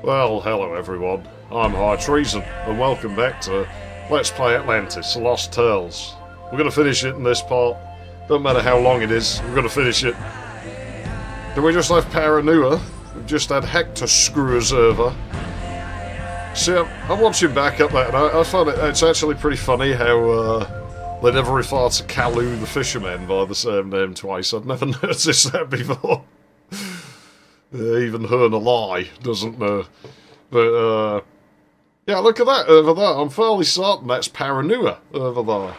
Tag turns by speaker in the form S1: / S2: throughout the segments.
S1: Well, hello everyone. I'm High Treason, and welcome back to Let's Play Atlantis, The Lost Tales. We're going to finish it in this part. Don't matter how long it is, we're going to finish it. Then we just left Paranua. We've just had Helter-Skelter. See, I'm watching back at that, and I find it's actually pretty funny how they never refer to Kalu the Fisherman by the same name twice. I'd never noticed that before. Even Hernalai doesn't know. But, yeah, look at that over there. I'm fairly certain that's Paranua over there.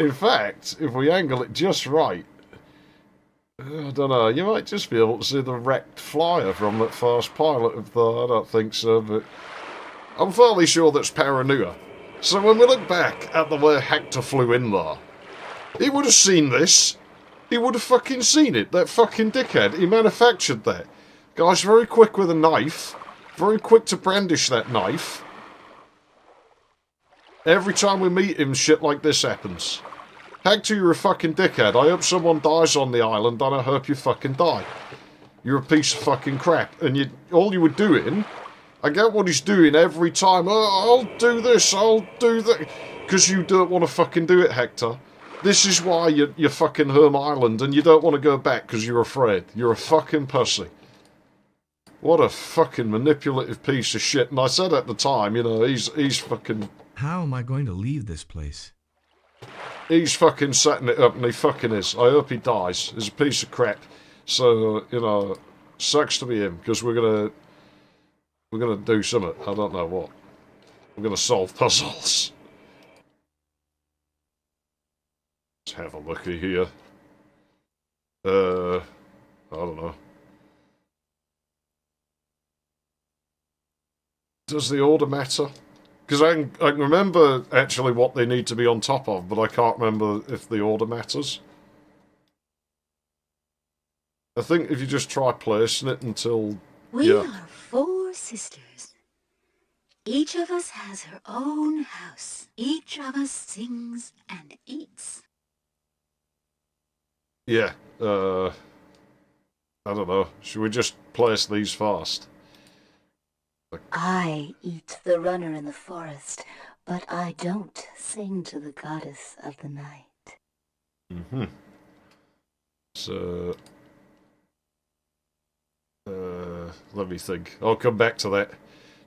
S1: In fact, if we angle it just right, I don't know, you might just be able to see the wrecked flyer from that first pilot of the... I don't think so, but I'm fairly sure that's Paranua. So when we look back at the way Hector flew in there, he would have seen this. He would have fucking seen it. That fucking dickhead. He manufactured that. Guy's very quick with a knife. Very quick to brandish that knife. Every time we meet him, shit like this happens. Hector, you're a fucking dickhead. I hope someone dies on the island, and I hope you fucking die. You're a piece of fucking crap. And all you were doing... I get what he's doing every time. Oh, I'll do this, I'll do that. Because you don't want to fucking do it, Hector. This is why you're fucking Herm Island, and you don't want to go back because you're afraid. You're a fucking pussy. What a fucking manipulative piece of shit. And I said at the time, you know, he's fucking...
S2: How am I going to leave this place?
S1: He's fucking setting it up, and he fucking is. I hope he dies. He's a piece of crap. So, you know, sucks to be him, because we're gonna do something. I don't know what. We're gonna solve puzzles. Let's have a looky here. I don't know. Does the order matter? Because I can remember actually what they need to be on top of, but I can't remember if the order matters. I think if you just try placing it until...
S3: We are 4 sisters. Each of us has her own house. Each of us sings and eats.
S1: Yeah, I don't know. Should we just place these fast?
S3: I eat the runner in the forest, but I don't sing to the goddess of the night.
S1: Mm-hmm. So... let me think. I'll come back to that.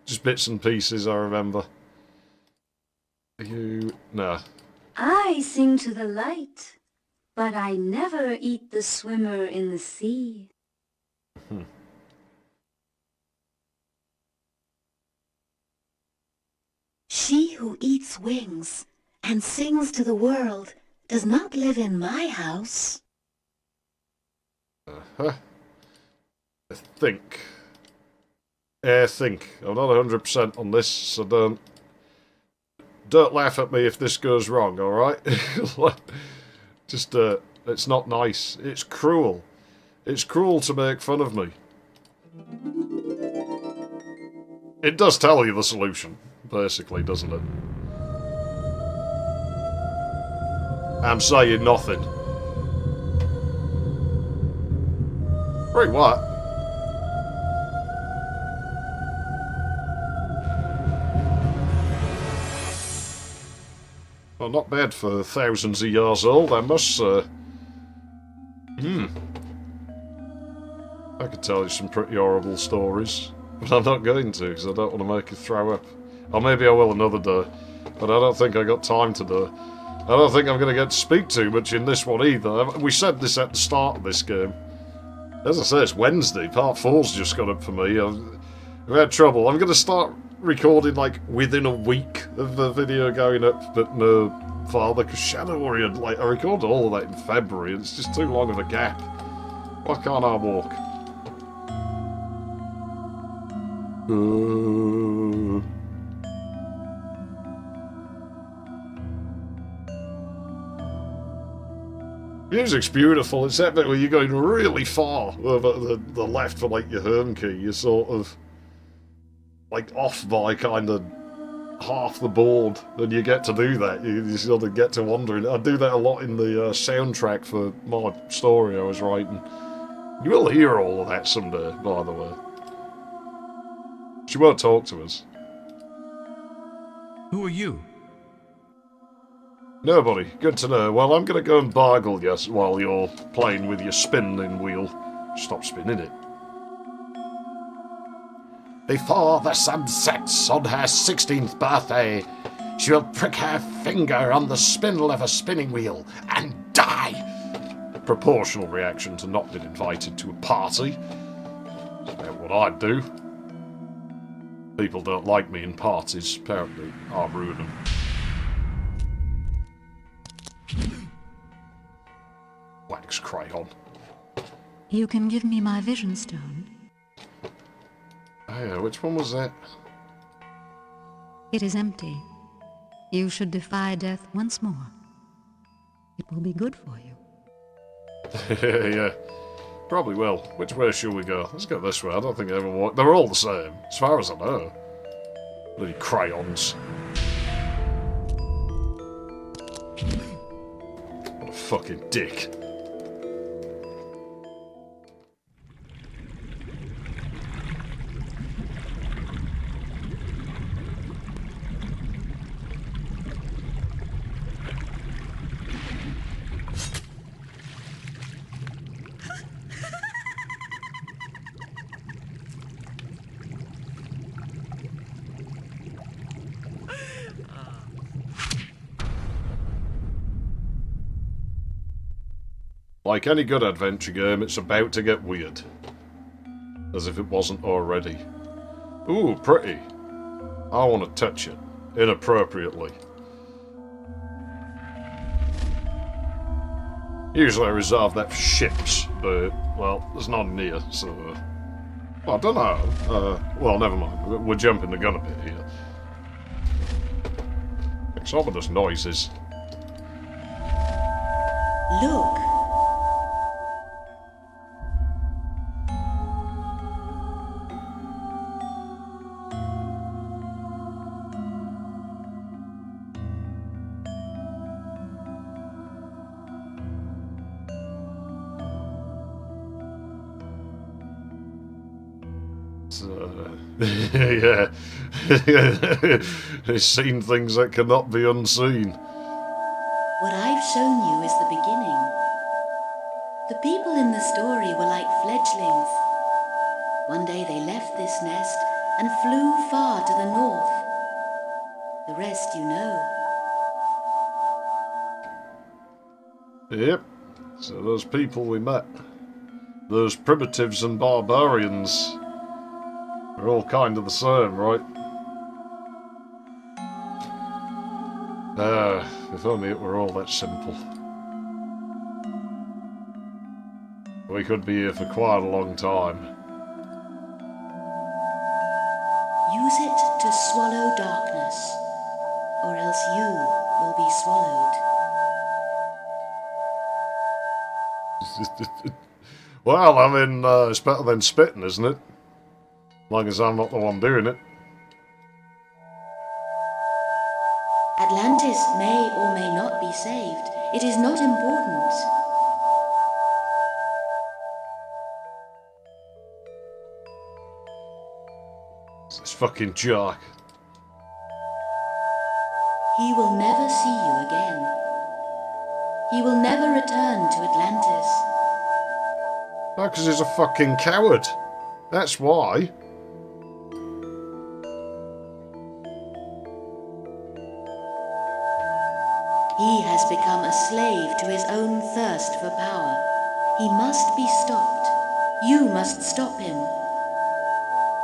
S1: Just bits and pieces I remember. Nah.
S3: I sing to the light, but I never eat the swimmer in the sea.
S1: Hmm.
S3: She who eats wings and sings to the world does not live in my house.
S1: Uh-huh. I think. I'm not 100% on this, so don't laugh at me if this goes wrong, alright? Just, it's not nice. It's cruel. It's cruel to make fun of me. It does tell you the solution, basically, doesn't it? I'm saying nothing. Wait, what? Well, not bad for thousands of years old, I must say. I could tell you some pretty horrible stories, but I'm not going to, because I don't want to make you throw up. Or maybe I will another day, but I don't think I got time today. I don't think I'm going to get to speak too much in this one either. We said this at the start of this game. As I say, it's Wednesday. Part 4's just got up for me. I've had trouble. I'm going to start recording, like, within a week of the video going up, but no farther, because Shadow Warrior, like, I recorded all of that in February, and it's just too long of a gap. Why can't I walk? Music's beautiful. It's that bit where you're going really far over the left for, like, your home key. You're sort of, like, off by kind of half the board, and you get to do that. You sort of get to wandering. I do that a lot in the soundtrack for my story I was writing. You will hear all of that someday, by the way. She won't talk to us.
S2: Who are you?
S1: Nobody. Good to know. Well, I'm going to go and bargle you while you're playing with your spinning wheel. Stop spinning it. Before the sun sets on her 16th birthday, she will prick her finger on the spindle of a spinning wheel and die. Proportional reaction to not being invited to a party. That's about what I'd do. People don't like me in parties. Apparently, I'll ruin them. Wax Creon.
S3: You can give me my vision stone.
S1: Oh yeah, which one was that?
S3: It is empty. You should defy death once more. It will be good for you.
S1: Yeah, probably will. Which way shall we go? Let's go this way. I don't think I ever walked. They're all the same, as far as I know. Bloody crayons. What a fucking dick. Like any good adventure game, it's about to get weird. As if it wasn't already. Ooh, pretty. I want to touch it. Inappropriately. Usually I reserve that for ships, but, well, there's none near, so... well, I don't know. Well, never mind. We're jumping the gun a bit here. It's ominous noises.
S3: Look.
S1: Yeah. He's seen things that cannot be unseen.
S3: What I've shown you is the beginning. The people in the story were like fledglings. One day they left this nest and flew far to the north. The rest you know.
S1: Yep. So those people we met, those primitives and barbarians, they're all kind of the same, right? If only it were all that simple. We could be here for quite a long time.
S3: Use it to swallow darkness, or else you will be swallowed.
S1: Well, I mean, it's better than spitting, isn't it? As long as I'm not the one doing it.
S3: Atlantis may or may not be saved. It is not important.
S1: It's this fucking jerk.
S3: He will never see you again. He will never return to Atlantis.
S1: No, because he's a fucking coward. That's why.
S3: He has become a slave to his own thirst for power. He must be stopped. You must stop him.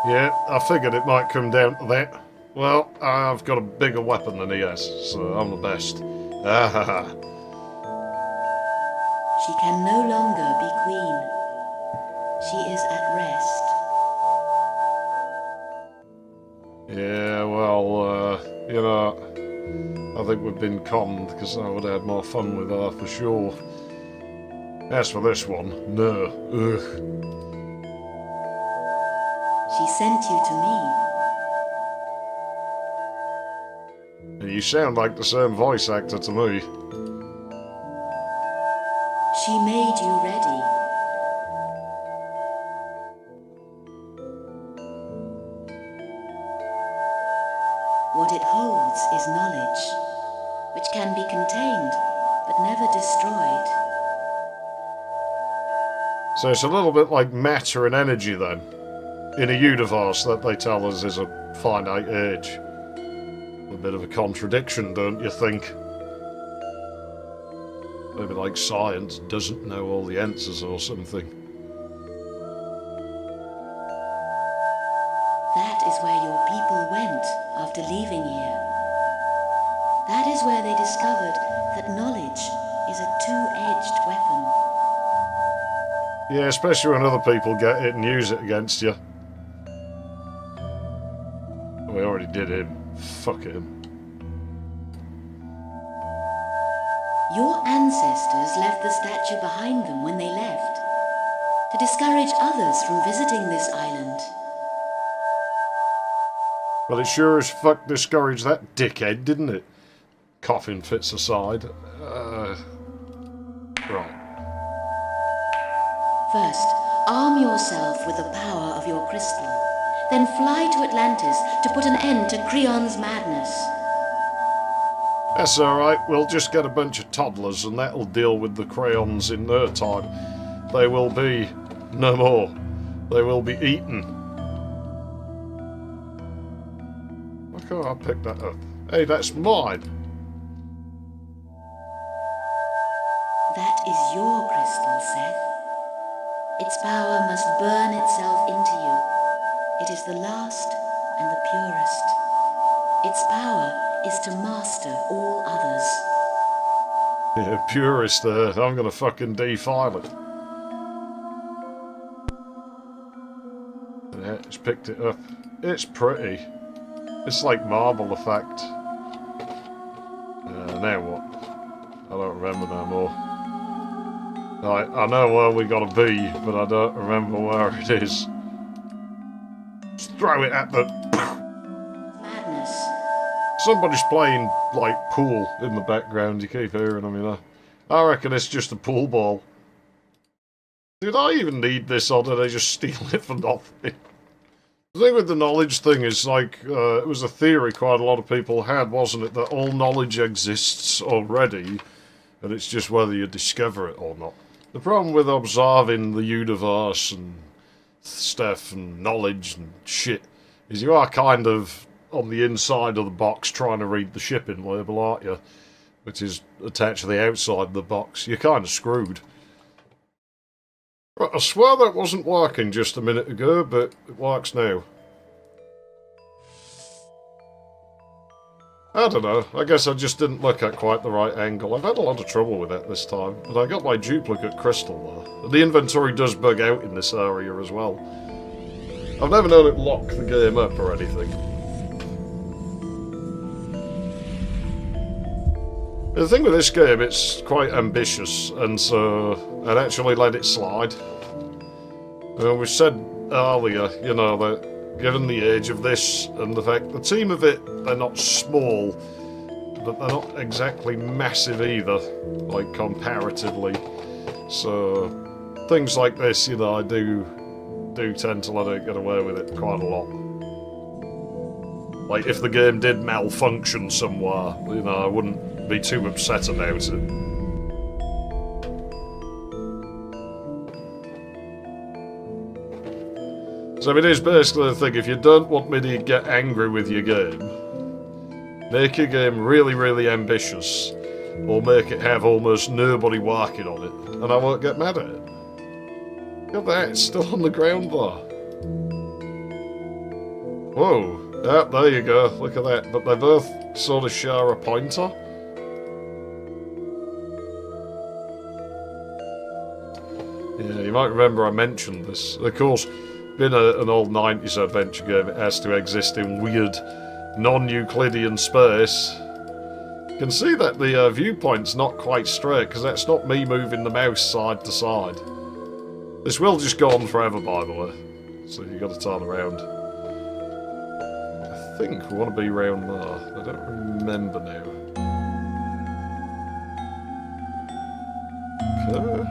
S1: Yeah, I figured it might come down to that. Well, I've got a bigger weapon than he has, so I'm the best. Ah ha ha.
S3: She can no longer be queen. She is at rest.
S1: Yeah, well, you know, I think we've been conned because I would have had more fun with her for sure. As for this one, no. Ugh.
S3: She sent you to me.
S1: You sound like the same voice actor to me.
S3: She made you ready. what it holds is knowledge, which can be contained but never destroyed.
S1: So it's a little bit like matter and energy then, in a universe that they tell us is a finite age. A bit of a contradiction, don't you think? Maybe like science doesn't know all the answers or something.
S3: That is where your people went after leaving here. That is where they discovered that knowledge is a two-edged weapon.
S1: Yeah, especially when other people get it and use it against you. We already did him. Fuck him.
S3: Your ancestors left the statue behind them when they left, to discourage others from visiting this island.
S1: Well, it sure as fuck discouraged that dickhead, didn't it? Coffin fits aside. Right.
S3: First, arm yourself with the power of your crystal. Then fly to Atlantis to put an end to Creon's madness.
S1: That's alright, we'll just get a bunch of toddlers and that'll deal with the Crayons in no time. They will be no more. They will be eaten. Why can't I pick that up? Hey, that's mine!
S3: That is your crystal, Seth. Its power must burn itself into you. It is the last and the purest. Its power is to master all others.
S1: Yeah, purist there. I'm gonna fucking defile it. Yeah, just picked it up. It's pretty. It's like marble effect. Now what? I don't remember no more. I know where we gotta be, but I don't remember where it is. Just throw it at the...
S3: Madness.
S1: Somebody's playing, like, pool in the background. You keep hearing them, you know. I reckon it's just a pool ball. Did I even need this, or did I just steal it for nothing? The thing with the knowledge thing is, like, it was a theory quite a lot of people had, wasn't it? That all knowledge exists already, and it's just whether you discover it or not. The problem with observing the universe and stuff and knowledge and shit is you are kind of on the inside of the box trying to read the shipping label, aren't you? Which is attached to the outside of the box. You're kind of screwed. Right, I swear that wasn't working just a minute ago, but it works now. I don't know, I guess I just didn't look at quite the right angle. I've had a lot of trouble with that this time, but I got my duplicate crystal there. The inventory does bug out in this area as well. I've never known it lock the game up or anything. The thing with this game, it's quite ambitious, and so I'd actually let it slide. We said earlier, you know, that given the age of this and the fact the team of it, they're not small, but they're not exactly massive either, like comparatively. So things like this, you know, I do tend to let it get away with it quite a lot. Like if the game did malfunction somewhere, you know, I wouldn't be too upset about it. So it is basically the thing, if you don't want me to get angry with your game, make your game really, really ambitious, or make it have almost nobody working on it, and I won't get mad at it. Look at that, it's still on the ground there. Whoa, ah, there you go, look at that, but they both sort of share a pointer. Yeah, you might remember I mentioned this. Of course, being an old 90s adventure game, it has to exist in weird, non-Euclidean space. You can see that the viewpoint's not quite straight, because that's not me moving the mouse side to side. This will just go on forever, by the way, so you've got to turn around. I think we want to be round there. I don't remember now. Okay.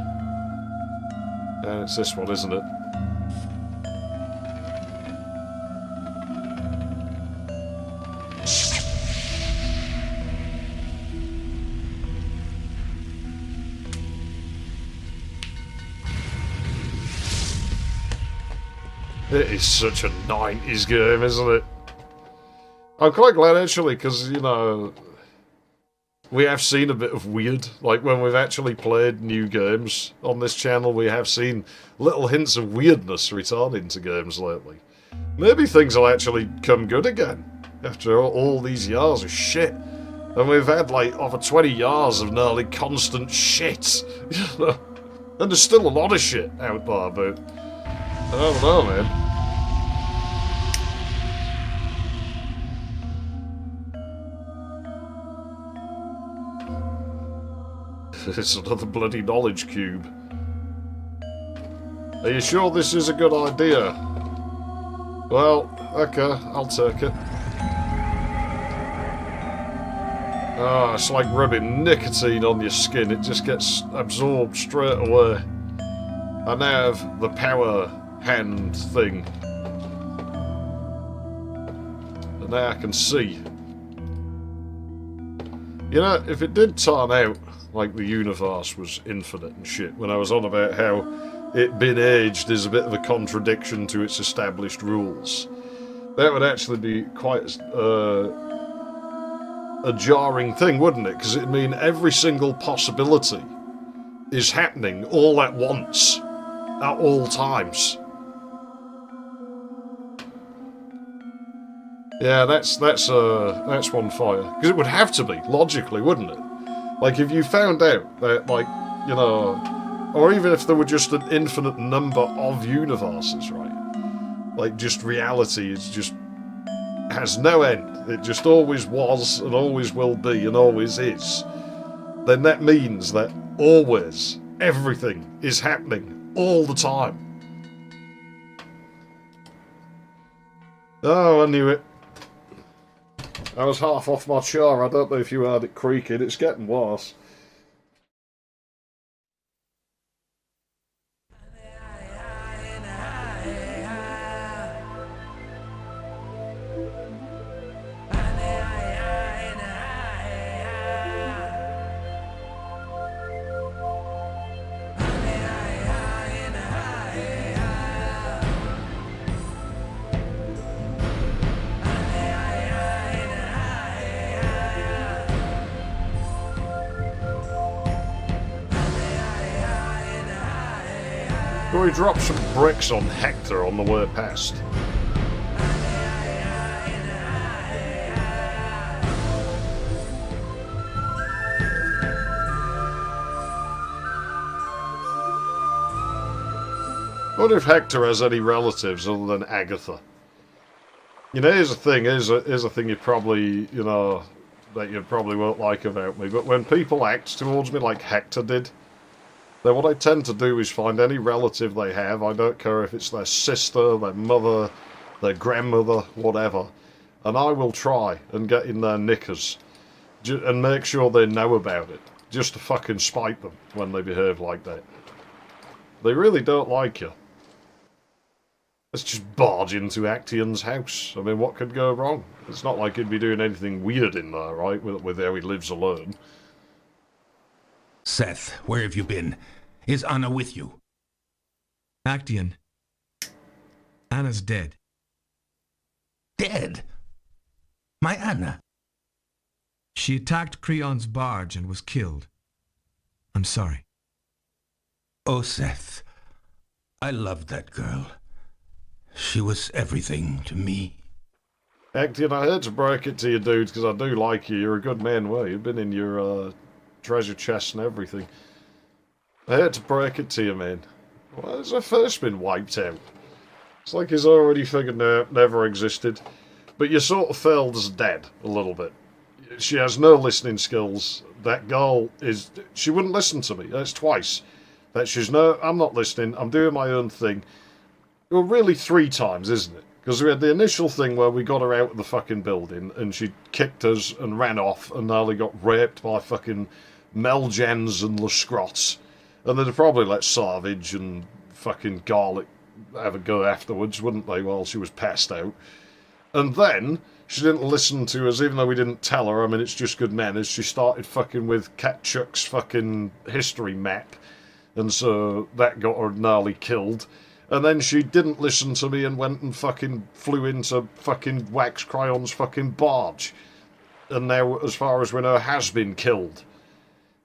S1: And it's this one, isn't it? It is such a 90s game, isn't it? I'm quite glad, actually, because, you know, we have seen a bit of weird. Like, when we've actually played new games on this channel, we have seen little hints of weirdness returning to games lately. Maybe things will actually come good again after all these years of shit. And we've had, like, over 20 years of nearly constant shit. You know? And there's still a lot of shit out there, but I don't know, man. It's another bloody knowledge cube. Are you sure this is a good idea? Well, okay, I'll take it. Ah, it's like rubbing nicotine on your skin. It just gets absorbed straight away. I now have the power hand thing. And now I can see. You know, if it did turn out like the universe was infinite and shit, when I was on about how it being aged is a bit of a contradiction to its established rules, that would actually be quite a jarring thing, wouldn't it? Because it'd mean every single possibility is happening all at once, at all times. Yeah, that's one fire. Because it would have to be, logically, wouldn't it? Like, if you found out that, like, you know, or even if there were just an infinite number of universes, right? Like, just reality is just has no end. It just always was and always will be and always is. Then that means that always everything is happening all the time. Oh, I knew it. I was half off my chair. I don't know if you heard it creaking. It's getting worse. We dropped some bricks on Hector on the way past. I wonder if Hector has any relatives other than Agatha. You know, here's a thing you probably, you know, that you probably won't like about me, but when people act towards me like Hector did, then what I tend to do is find any relative they have, I don't care if it's their sister, their mother, their grandmother, whatever, and I will try and get in their knickers and make sure they know about it, just to fucking spite them when they behave like that. They really don't like you. Let's just barge into Actaeon's house. I mean, what could go wrong? It's not like he'd be doing anything weird in there, right, with how he lives alone.
S4: Seth, where have you been? Is Anna with you?
S2: Actaeon. Anna's dead.
S4: Dead? My Anna?
S2: She attacked Creon's barge and was killed. I'm sorry.
S4: Oh, Seth. I loved that girl. She was everything to me.
S1: Actaeon, I hate to break it to you, dudes, because I do like you. You're a good man, well, you've been in your, treasure chest and everything. I hate to break it to you, man. Why has her first been wiped out? It's like he's already figured never existed. But you sort of felt as dead, a little bit. She has no listening skills. That girl is... She wouldn't listen to me. That's twice. That she's no... I'm not listening. I'm doing my own thing. Well, really 3 times, isn't it? Because we had the initial thing where we got her out of the fucking building and she kicked us and ran off and nearly got raped by fucking Melgens and Lescrots. And they'd probably let Savage and fucking Garlic have a go afterwards, wouldn't they, while she was passed out. And then she didn't listen to us, even though we didn't tell her. I mean, it's just good manners. She started fucking with Cat Chuck's fucking history map. And so that got her gnarly killed. And then she didn't listen to me and went and fucking flew into fucking Wax Crayon's fucking barge. And now, as far as we know, has been killed.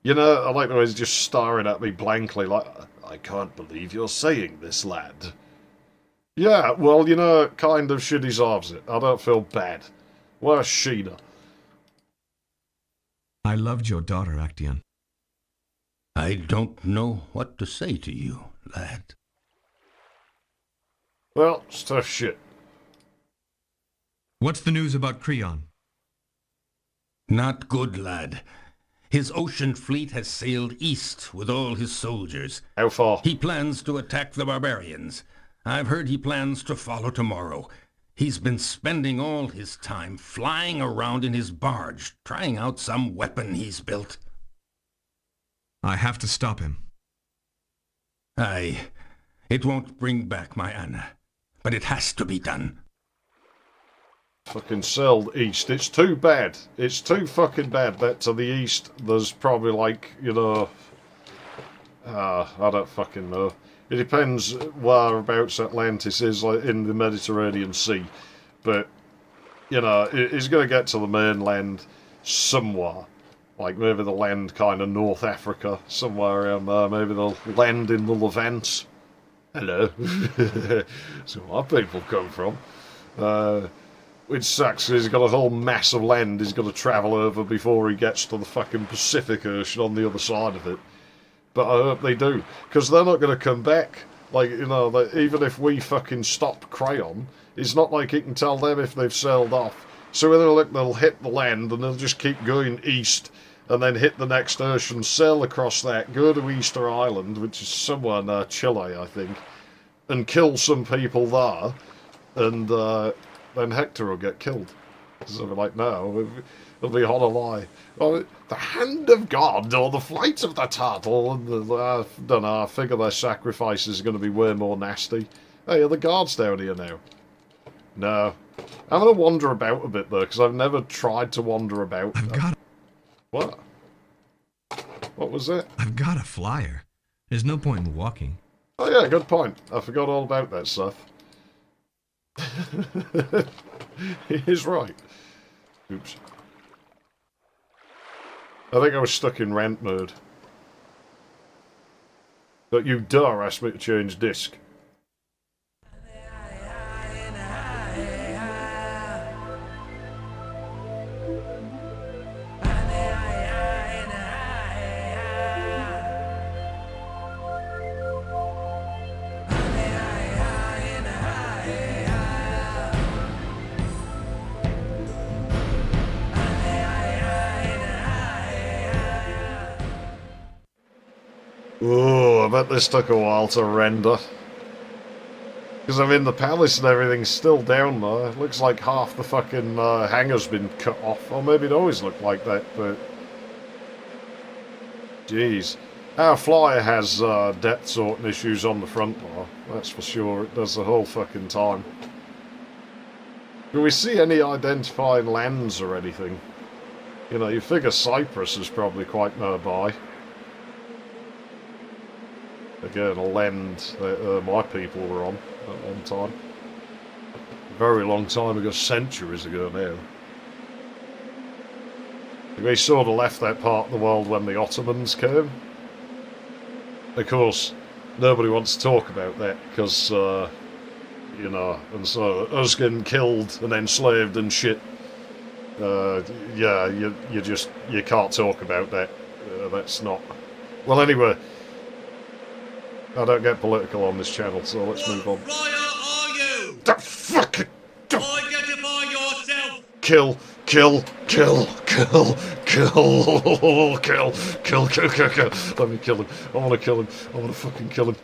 S1: You know, I like the way he's just staring at me blankly like, I can't believe you're saying this, lad. Yeah, well, you know, kind of she deserves it. I don't feel bad. Where's Sheena?
S2: I loved your daughter, Actaeon.
S4: I don't know what to say to you, lad.
S1: Well, it's tough shit.
S2: What's the news about Creon?
S4: Not good, lad. His ocean fleet has sailed east with all his soldiers.
S1: How far?
S4: He plans to attack the barbarians. I've heard he plans to follow tomorrow. He's been spending all his time flying around in his barge, trying out some weapon he's built.
S2: I have to stop him.
S4: Aye, it won't bring back my Anna, but it has to be done.
S1: Fucking sailed east. It's too bad. It's too fucking bad that to the east there's probably like, you know... I don't fucking know. It depends whereabouts Atlantis is, like in the Mediterranean Sea. But, you know, he's going to get to the mainland somewhere. Like maybe they'll land kind of North Africa, somewhere around there. Maybe they'll land in the Levant. Hello. That's where my people come from. Which sucks, he's got a whole mass of land he's got to travel over before he gets to the fucking Pacific Ocean on the other side of it. But I hope they do, because they're not going to come back. Like, you know, even if we fucking stop Creon, it's not like he can tell them if they've sailed off. So they'll hit the land and they'll just keep going east, and then hit the next ocean, sail across that, go to Easter Island, which is somewhere near Chile, I think, and kill some people there, and then Hector will get killed. So we're like, no, it'll be on a lie. Oh, the hand of God, or the flight of the turtle, and I don't know, I figure their sacrifice is going to be way more nasty. Hey, are the guards down here now? No. I'm going to wander about a bit, though, because I've never tried to wander about.
S2: I've got...
S1: What? What was it?
S2: I've got a flyer. There's no point in walking.
S1: Oh yeah, good point. I forgot all about that stuff. He is right. Oops. I think I was stuck in rant mode. But you dare ask me to change disc. Oh, I bet this took a while to render. Because I'm in the palace and everything's still down there. It looks like half the fucking hangar's been cut off. Or maybe it always looked like that, but... Jeez. Our flyer has depth sorting issues on the front bar. That's for sure. It does the whole fucking time. Do we see any identifying lands or anything? You know, you figure Cyprus is probably quite nearby. Again, a land that my people were on at one time. A very long time ago, centuries ago now. We sort of left that part of the world when the Ottomans came. Of course, nobody wants to talk about that because, you know, and so us getting killed and enslaved and shit. Yeah, you can't talk about that. That's not... Well, anyway... I don't get political on this channel, so let's move on.
S5: What flyer are you?
S1: The fucking...
S5: Identify yourself!
S1: Kill. Let me kill him. I want to kill him. I want to fucking kill him.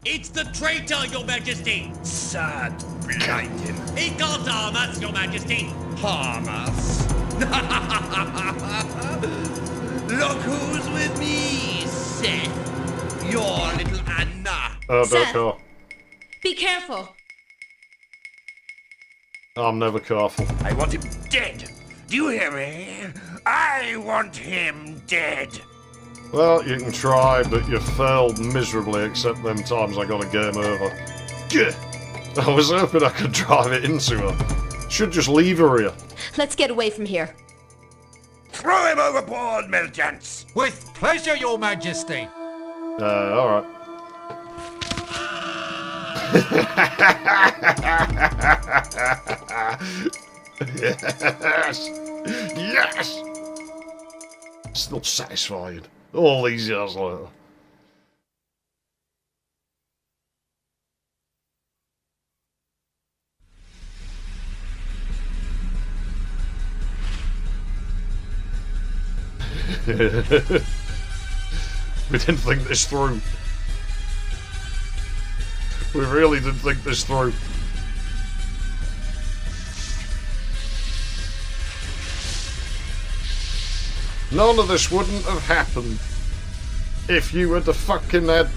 S5: It's the traitor, your majesty!
S4: Sad, blind him.
S5: He can't harm us, your majesty!
S6: Harm us. Look who's with me, Seth. Your little Anna.
S1: Don't
S7: Seth.
S1: care.
S7: Be careful.
S1: I'm never careful.
S6: I want him dead. Do you hear me? I want him dead.
S1: Well, you can try, but you failed miserably except them times I got a game over. Gah! I was hoping I could drive it into her. Should just leave her here.
S7: Let's get away from here.
S6: Throw him overboard, Milgence!
S5: With pleasure, Your Majesty.
S1: Alright. Yes! Yes! Still satisfying. All these years later. We didn't think this through. We really didn't think this through. None of this wouldn't have happened if you had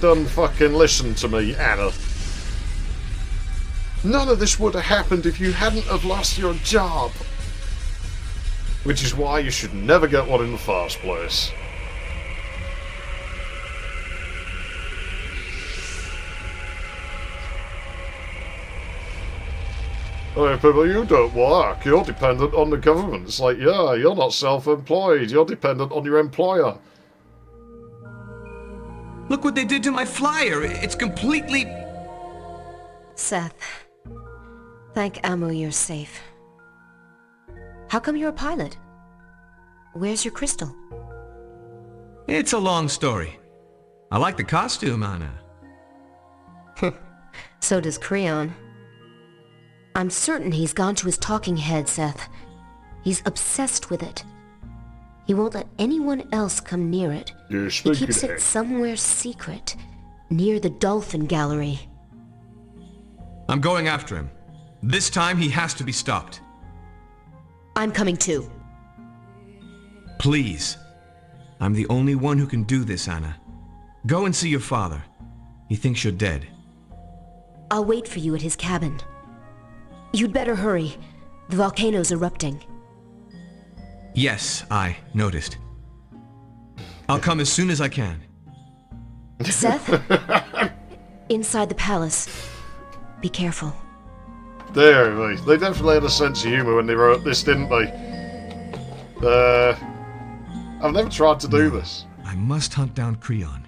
S1: done fucking listened to me, Anna. None of this would have happened if you hadn't have lost your job. Which is why you should never get one in the first place. Hey people, you don't work. You're dependent on the government. It's like, yeah, you're not self-employed. You're dependent on your employer.
S2: Look what they did to my flyer. It's completely...
S8: Seth, thank Amu you're safe. How come you're a pilot? Where's your crystal?
S2: It's a long story. I like the costume, Anna.
S8: So does Creon. I'm certain he's gone to his talking head, Seth. He's obsessed with it. He won't let anyone else come near it.
S1: You're
S8: He
S1: speaking
S8: keeps it somewhere secret, near the Dolphin Gallery.
S2: I'm going after him. This time he has to be stopped.
S8: I'm coming too.
S2: Please. I'm the only one who can do this, Anna. Go and see your father. He thinks you're dead.
S8: I'll wait for you at his cabin. You'd better hurry. The volcano's erupting.
S2: Yes, I noticed. I'll come as soon as I can.
S8: Seth? Inside the palace. Be careful.
S1: There, they definitely had a sense of humour when they wrote this, didn't they? I've never tried to do this.
S2: I must hunt down Creon.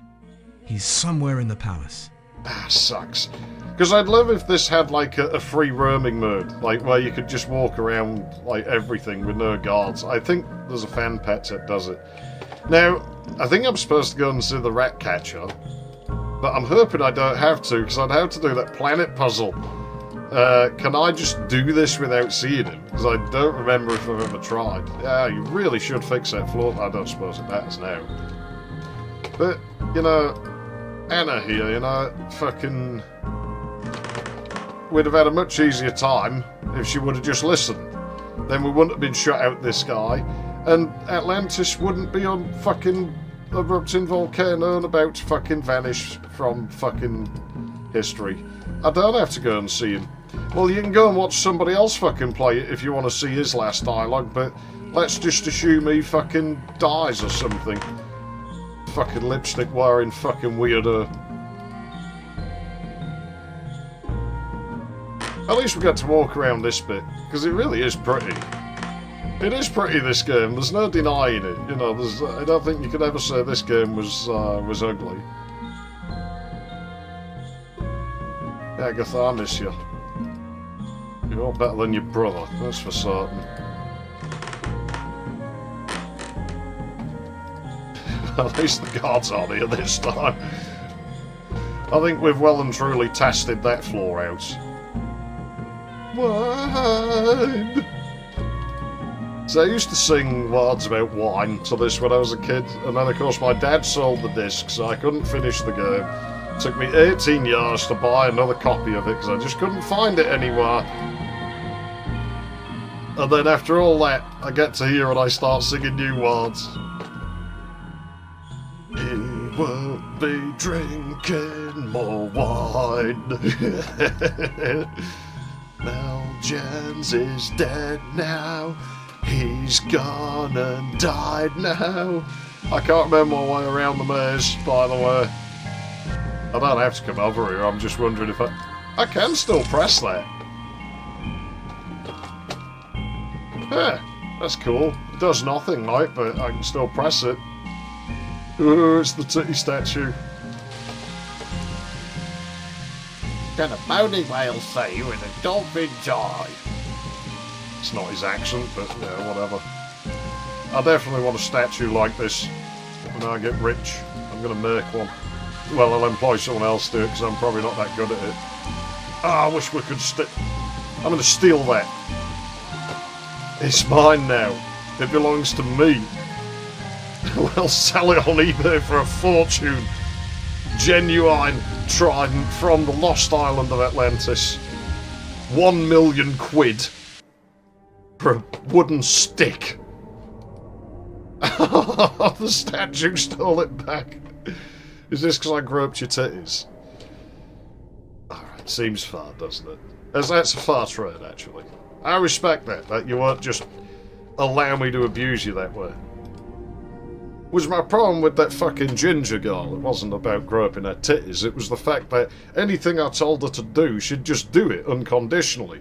S2: He's somewhere in the palace.
S1: Ah, sucks. Because I'd love if this had like a free roaming mode, like where you could just walk around like everything with no guards. I think there's a fan pet that does it. Now, I think I'm supposed to go and see the rat catcher, but I'm hoping I don't have to because I'd have to do that planet puzzle. Can I just do this without seeing him? Because I don't remember if I've ever tried. Yeah, you really should fix that floor. I don't suppose it matters now. But, you know, Anna here, you know, fucking... We'd have had a much easier time if she would have just listened. Then we wouldn't have been shut out this sky, and Atlantis wouldn't be on fucking erupting volcano and about to fucking vanish from fucking history. I don't have to go and see him. Well, you can go and watch somebody else fucking play it if you want to see his last dialogue, but let's just assume he fucking dies or something. Fucking lipstick wearing fucking weirdo. At least we got to walk around this bit, because it really is pretty. It is pretty, this game. There's no denying it. You know, I don't think you could ever say this game was ugly. Agatha, I miss you. You're better than your brother, that's for certain. At least the guards aren't here this time. I think we've well and truly tested that floor out. Wine! So I used to sing words about wine to this when I was a kid, and then of course my dad sold the disc, so I couldn't finish the game. It took me 18 years to buy another copy of it because I just couldn't find it anywhere. And then after all that, I get to hear and I start singing new words. He won't be drinking more wine. Mel Jens is dead now. He's gone and died now. I can't remember my way around the maze, by the way. I don't have to come over here, I'm just wondering if I can still press that. Yeah, that's cool. It does nothing, like, but I can still press it. Ooh, it's the titty statue.
S6: Can a bony whale say with a dolphin's eye?
S1: It's not his accent, but yeah, whatever. I definitely want a statue like this when I get rich. I'm going to make one. Well, I'll employ someone else to do it because I'm probably not that good at it. Ah, I wish we could I'm going to steal that. It's mine now. It belongs to me. We'll sell it on eBay for a fortune. Genuine trident from the lost island of Atlantis. 1 million quid for a wooden stick. The statue stole it back. Is this because I groped your titties? Alright, seems fair, doesn't it? That's a fair trade, actually. I respect that you won't just allow me to abuse you that way. Was my problem with that fucking ginger girl. It wasn't about groping her titties, it was the fact that anything I told her to do, she'd just do it unconditionally.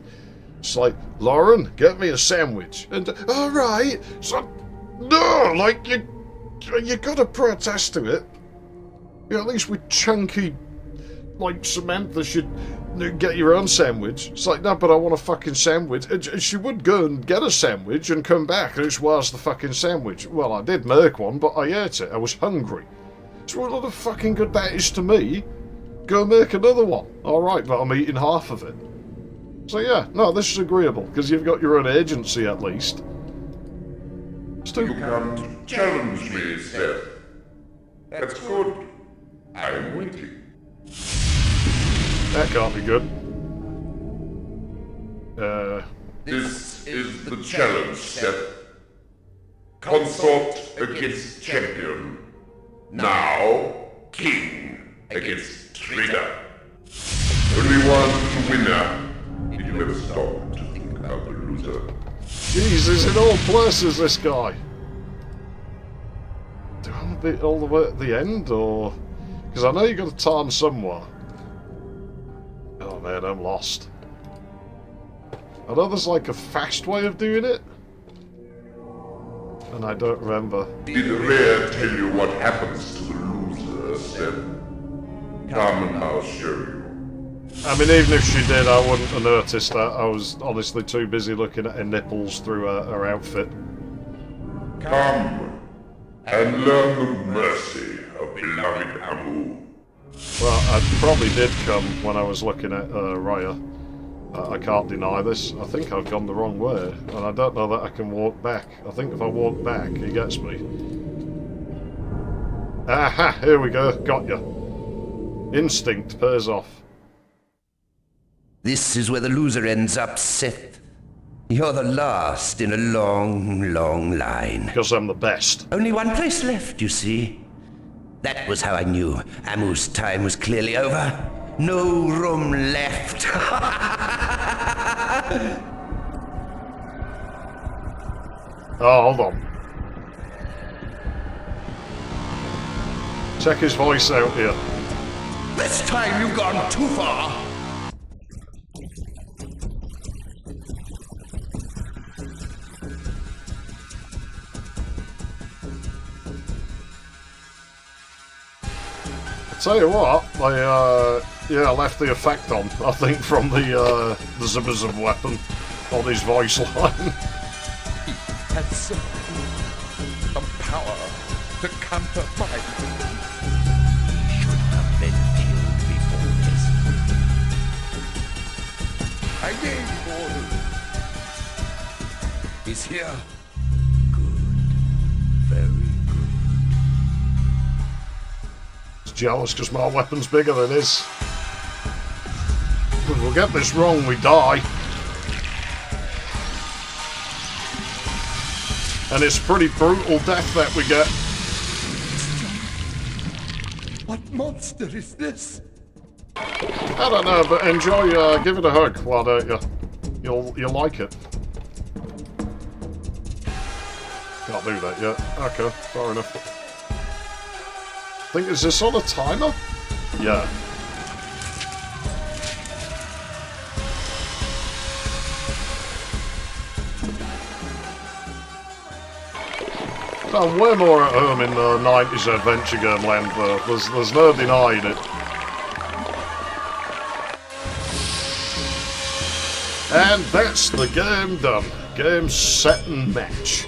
S1: It's like, Lauren, get me a sandwich. And, alright, so, no, like, you gotta protest to it. You know, at least with chunky, like, Samantha should get your own sandwich. It's like, no, but I want a fucking sandwich. And she would go and get a sandwich and come back, and it's where's the fucking sandwich? Well, I did make one, but I ate it. I was hungry. So what the fucking good that is to me? Go make another one. Alright, but I'm eating half of it. So yeah, no, this is agreeable, because you've got your own agency at least.
S6: You can't challenge me, Seth. That's good. I'm waiting.
S1: That can't be good.
S6: This is the challenge, Seth. Consort against champion. Now, king against traitor. Only one winner. Did you never stop to think about the loser?
S1: Jeez, he's in all places, this guy. Do I want to be all the way at the end, or... Because I know you've got a time somewhere. Oh man, I'm lost. I know there's like a fast way of doing it. And I don't remember.
S6: Did Rhea tell you what happens to the loser, Seth? Come and I'll show you.
S1: I mean, even if she did, I wouldn't have noticed that. I was honestly too busy looking at her nipples through her outfit.
S6: Come and learn the mercy of beloved Amu.
S1: Well, I probably did come when I was looking at Raya. I can't deny this. I think I've gone the wrong way, and I don't know that I can walk back. I think if I walk back, he gets me. Aha! Here we go. Got you. Instinct pays off.
S9: This is where the loser ends up, Seth. You're the last in a long, long line.
S1: Because I'm the best.
S9: Only one place left, you see. That was how I knew Amu's time was clearly over. No room left.
S1: Oh, hold on. Check his voice out here.
S9: This time you've gone too far.
S1: Tell you what, I left the effect on, I think, from the Zibazum weapon on his voice line.
S10: Had some power to counter my... Should have been killed before this. I gave orders. He's here. Good. Very good.
S1: Jealous because my weapon's bigger than his. If we'll get this wrong, we die. And it's pretty brutal death that we get.
S10: What monster is this?
S1: I don't know, but enjoy, give it a hug, why don't you? You'll like it. Can't do that yet. Okay, fair enough. think, is this on a timer? Yeah. I'm way more at home in the 90s adventure game land, though. There's no denying it. And that's the game done. Game, set, and match.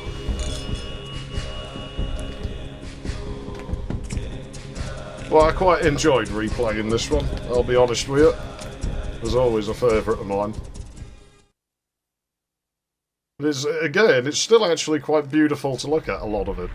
S1: Well, I quite enjoyed replaying this one, I'll be honest with you. It was always a favourite of mine. Again, it's still actually quite beautiful to look at, a lot of it.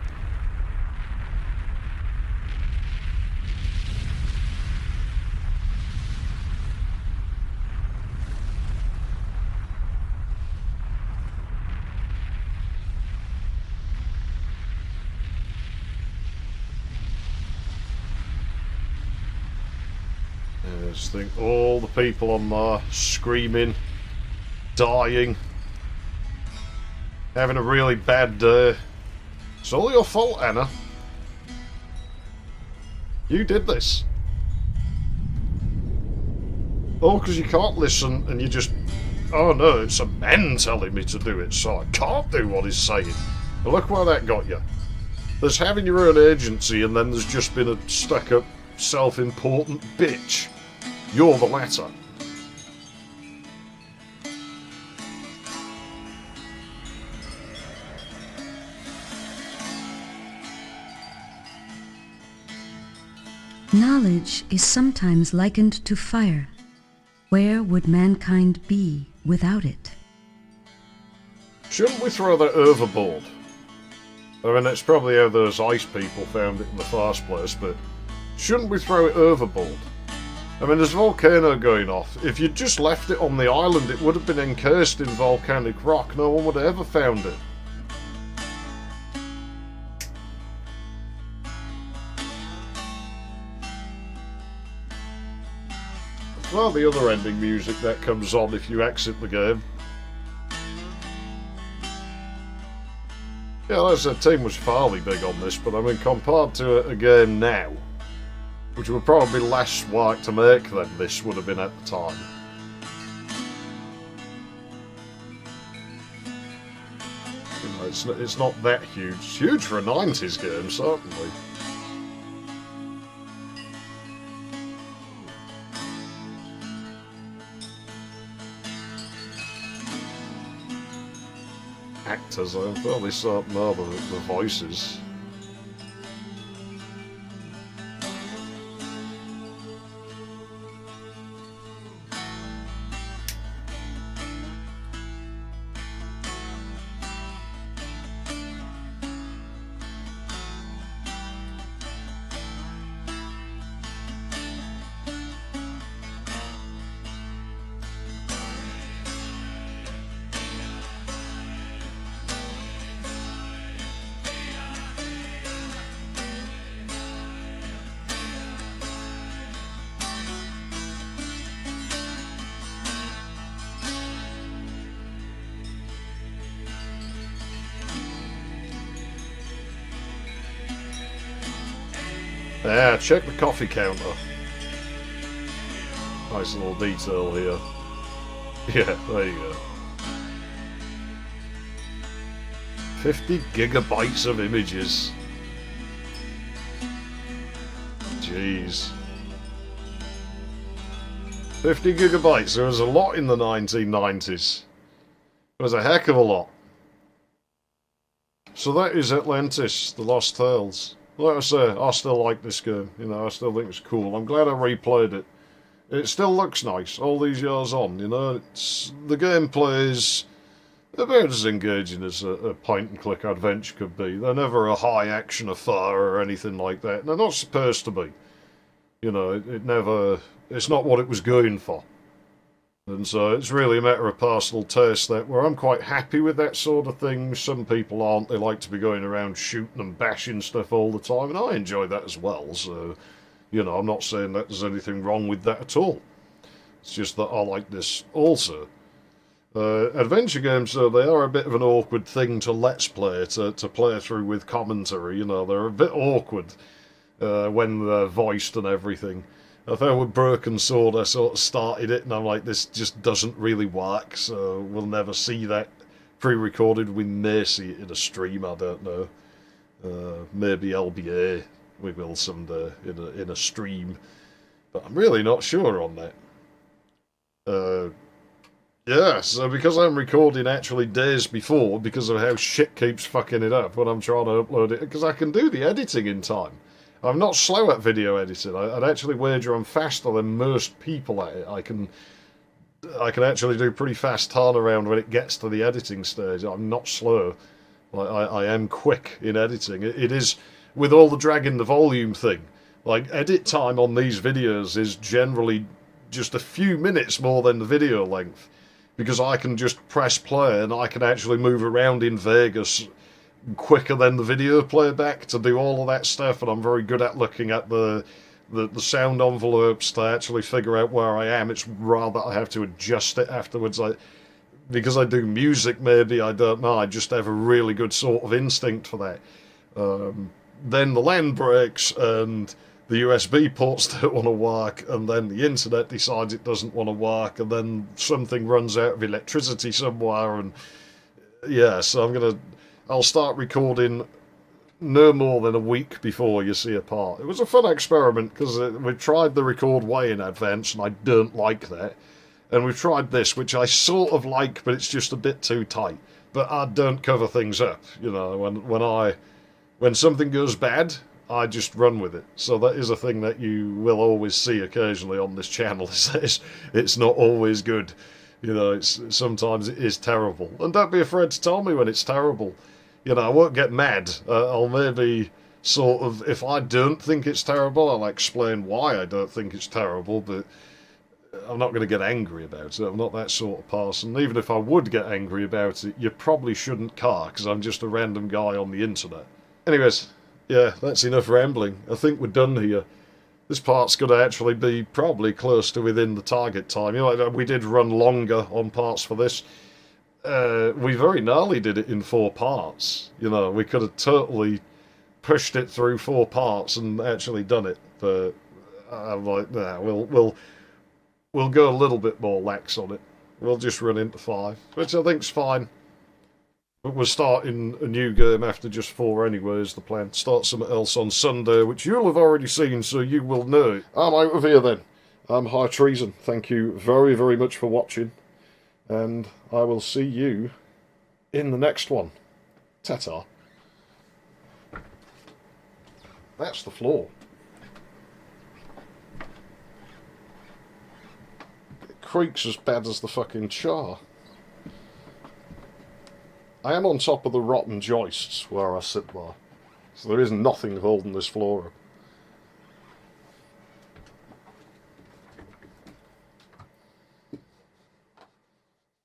S1: I just think all the people on there screaming, dying, having a really bad day. It's all your fault, Anna. You did this. Oh, because you can't listen and you just... Oh no, it's a man telling me to do it, so I can't do what he's saying. Well, look where that got you. There's having your own agency, and then there's just been a stuck-up, self-important bitch. You're the latter.
S11: Knowledge is sometimes likened to fire. Where would mankind be without it?
S1: Shouldn't we throw that overboard? I mean, that's probably how those ice people found it in the first place, but shouldn't we throw it overboard? I mean, there's a volcano going off. If you'd just left it on the island, it would have been encased in volcanic rock. No one would have ever found it. Well, the other ending music that comes on if you exit the game. Yeah, as I said, team was fairly big on this, but I mean, compared to a game now, which would probably be less work to make than this would have been at the time. You know, it's not that huge. It's huge for a 90s game, certainly. Actors, I'm fairly certain are the voices. Yeah, check the coffee counter. Nice little detail here. Yeah, there you go. 50 gigabytes of images. Jeez. 50 gigabytes, there was a lot in the 1990s. There was a heck of a lot. So that is Atlantis, The Lost Tales. Like I say, I still like this game. You know, I still think it's cool. I'm glad I replayed it. It still looks nice, all these years on, you know. The gameplay is about as engaging as a point-and-click adventure could be. They're never a high-action affair or anything like that. And they're not supposed to be. You know, it's not what it was going for. And so it's really a matter of personal taste that where I'm quite happy with that sort of thing. Some people aren't. They like to be going around shooting and bashing stuff all the time, and I enjoy that as well. So, you know, I'm not saying that there's anything wrong with that at all. It's just that I like this also. Adventure games, though, they are a bit of an awkward thing to let's play, to play through with commentary. You know, they're a bit awkward. when they're voiced and everything. I thought with Broken Sword I sort of started it and I'm like, this just doesn't really work, so we'll never see that pre-recorded. We may see it in a stream, I don't know. Maybe LBA we will someday in a stream, but I'm really not sure on that. Yeah, so because I'm recording actually days before, because of how shit keeps fucking it up when I'm trying to upload it, because I can do the editing in time. I'm not slow at video editing. I'd actually wager I'm faster than most people at it. I can actually do pretty fast turnaround when it gets to the editing stage. I'm not slow. Like, I am quick in editing. It is, with all the dragging the volume thing, like, edit time on these videos is generally just a few minutes more than the video length, because I can just press play and I can actually move around in Vegas quicker than the video playback to do all of that stuff, and I'm very good at looking at the sound envelopes to actually figure out where I am. It's rather I have to adjust it afterwards. Because I do music, maybe, I don't know, I just have a really good sort of instinct for that. Then the LAN breaks, and the USB ports don't want to work, and then the internet decides it doesn't want to work, and then something runs out of electricity somewhere, and yeah, so I'll start recording no more than a week before you see a part. It was a fun experiment, because we tried the record way in advance, and I don't like that. And we've tried this, which I sort of like, but it's just a bit too tight. But I don't cover things up, you know. When something goes bad, I just run with it. So that is a thing that you will always see occasionally on this channel. It's not always good, you know. Sometimes it is terrible, and don't be afraid to tell me when it's terrible. You know, I won't get mad. I'll maybe sort of, if I don't think it's terrible, I'll explain why I don't think it's terrible, but I'm not going to get angry about it. I'm not that sort of person. Even if I would get angry about it, you probably shouldn't care, because I'm just a random guy on the internet. Anyways, yeah, that's enough rambling. I think we're done here. This part's going to actually be probably close to within the target time. You know, we did run longer on parts for this. We very nearly did it in 4 parts. You know, we could have totally pushed it through 4 parts and actually done it. But I'm like, nah, we'll go a little bit more lax on it. We'll just run into 5, which I think's fine. But we're starting a new game after just 4 anyway, is the plan. Start something else on Sunday, which you'll have already seen, so you will know. I'm out of here then. I'm High Treason. Thank you very, very much for watching. And I will see you in the next one. Ta-ta. That's the floor. Creaks as bad as the fucking char. I am on top of the rotten joists where I sit there, so there is nothing holding this floor up.